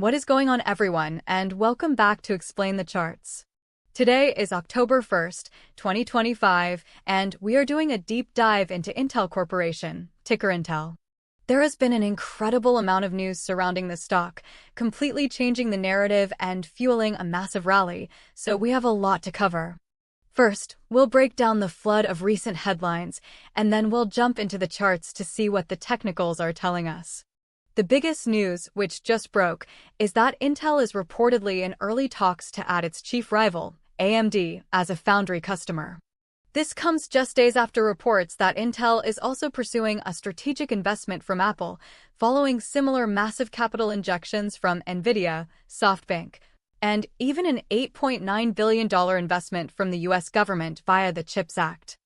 What is going on, everyone, and welcome back to Explain the Charts. Today is October 1st, 2025, and we are doing a deep dive into Intel Corporation, ticker Intel. There has been an incredible amount of news surrounding the stock, completely changing the narrative and fueling a massive rally, so we have a lot to cover. First, we'll break down the flood of recent headlines, and then we'll jump into the charts to see what the technicals are telling us. The biggest news, which just broke, is that Intel is reportedly in early talks to add its chief rival, AMD, as a foundry customer. This comes just days after reports that Intel is also pursuing a strategic investment from Apple, following similar massive capital injections from Nvidia, SoftBank, and even an $8.9 billion investment from the U.S. government via the CHIPS Act.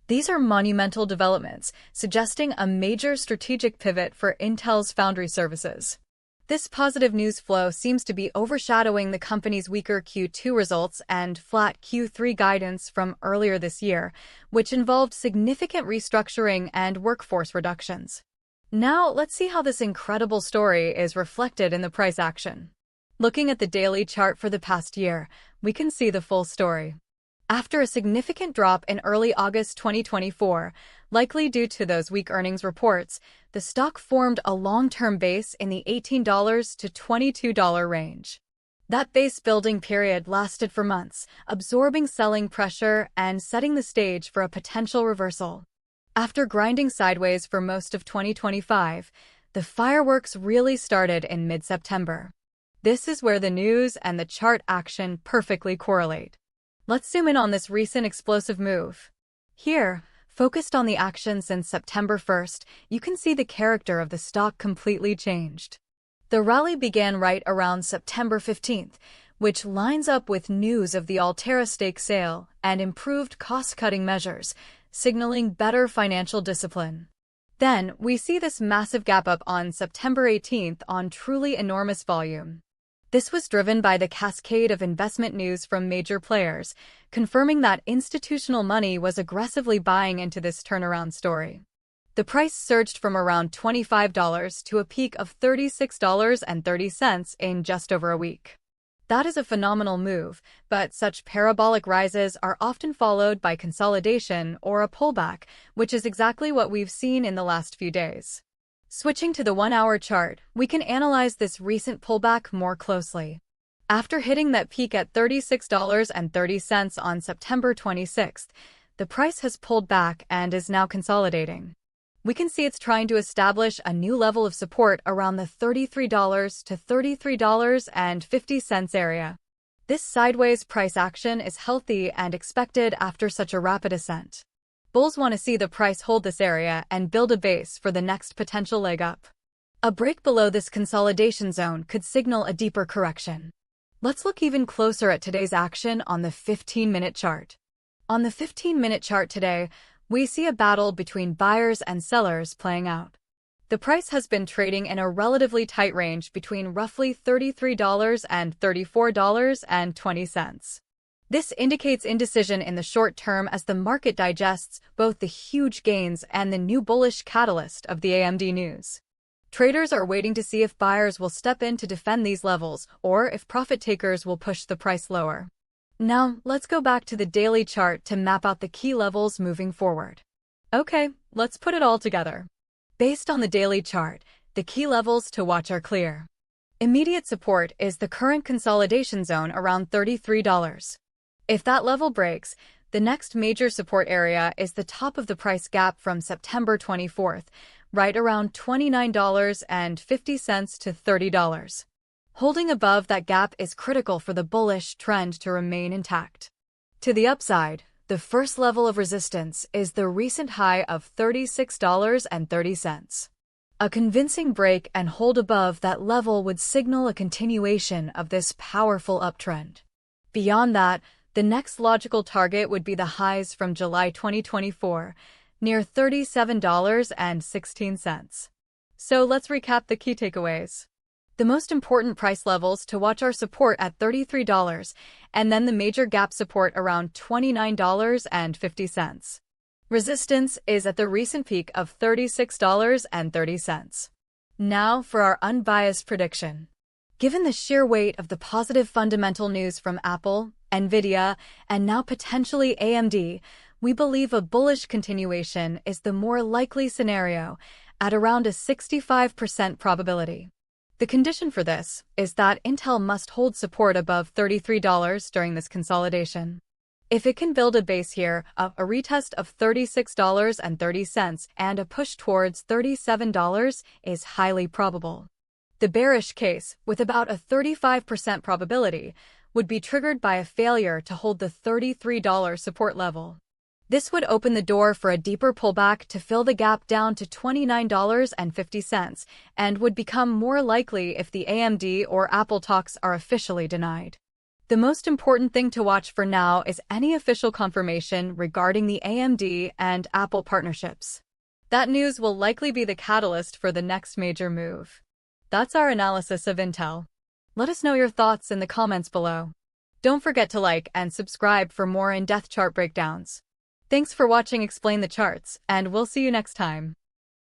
These are monumental developments, suggesting a major strategic pivot for Intel's foundry services. This positive news flow seems to be overshadowing the company's weaker Q2 results and flat Q3 guidance from earlier this year, which involved significant restructuring and workforce reductions. Now, let's see how this incredible story is reflected in the price action. Looking at the daily chart for the past year, we can see the full story. After a significant drop in early August 2024, likely due to those weak earnings reports, the stock formed a long-term base in the $18 to $22 range. That base building period lasted for months, absorbing selling pressure and setting the stage for a potential reversal. After grinding sideways for most of 2025, the fireworks really started in mid-September. This is where the news and the chart action perfectly correlate. Let's zoom in on this recent explosive move. Here, focused on the action since September 1st, you can see the character of the stock completely changed. The rally began right around September 15th, which lines up with news of the Altera stake sale and improved cost-cutting measures, signaling better financial discipline. Then, we see this massive gap up on September 18th on truly enormous volume. This was driven by the cascade of investment news from major players, confirming that institutional money was aggressively buying into this turnaround story. The price surged from around $25 to a peak of $36.30 in just over a week. That is a phenomenal move, but such parabolic rises are often followed by consolidation or a pullback, which is exactly what we've seen in the last few days. Switching to the 1-hour chart, we can analyze this recent pullback more closely. After hitting that peak at $36.30 on September 26th, the price has pulled back and is now consolidating. We can see it's trying to establish a new level of support around the $33 to $33.50 area. This sideways price action is healthy and expected after such a rapid ascent. Bulls want to see the price hold this area and build a base for the next potential leg up. A break below this consolidation zone could signal a deeper correction. Let's look even closer at today's action on the 15-minute chart. On the 15-minute chart today, we see a battle between buyers and sellers playing out. The price has been trading in a relatively tight range between roughly $33 and $34.20. This indicates indecision in the short term as the market digests both the huge gains and the new bullish catalyst of the AMD news. Traders are waiting to see if buyers will step in to defend these levels or if profit takers will push the price lower. Now, let's go back to the daily chart to map out the key levels moving forward. Okay, let's put it all together. Based on the daily chart, the key levels to watch are clear. Immediate support is the current consolidation zone around $33. If that level breaks, the next major support area is the top of the price gap from September 24th, right around $29.50 to $30. Holding above that gap is critical for the bullish trend to remain intact. To the upside, the first level of resistance is the recent high of $36.30. A convincing break and hold above that level would signal a continuation of this powerful uptrend. Beyond that, the next logical target would be the highs from July 2024, near $37.16. So let's recap the key takeaways. The most important price levels to watch are support at $33, and then the major gap support around $29.50. Resistance is at the recent peak of $36.30. Now for our unbiased prediction. Given the sheer weight of the positive fundamental news from Apple, Nvidia, and now potentially AMD, we believe a bullish continuation is the more likely scenario at around a 65% probability. The condition for this is that Intel must hold support above $33 during this consolidation. If it can build a base here of a retest of $36.30 and a push towards $37 is highly probable. The bearish case, with about a 35% probability, would be triggered by a failure to hold the $33 support level. This would open the door for a deeper pullback to fill the gap down to $29.50 and would become more likely if the AMD or Apple talks are officially denied. The most important thing to watch for now is any official confirmation regarding the AMD and Apple partnerships. That news will likely be the catalyst for the next major move. That's our analysis of Intel. Let us know your thoughts in the comments below. Don't forget to like and subscribe for more in-depth chart breakdowns. Thanks for watching Explain the Charts, and we'll see you next time.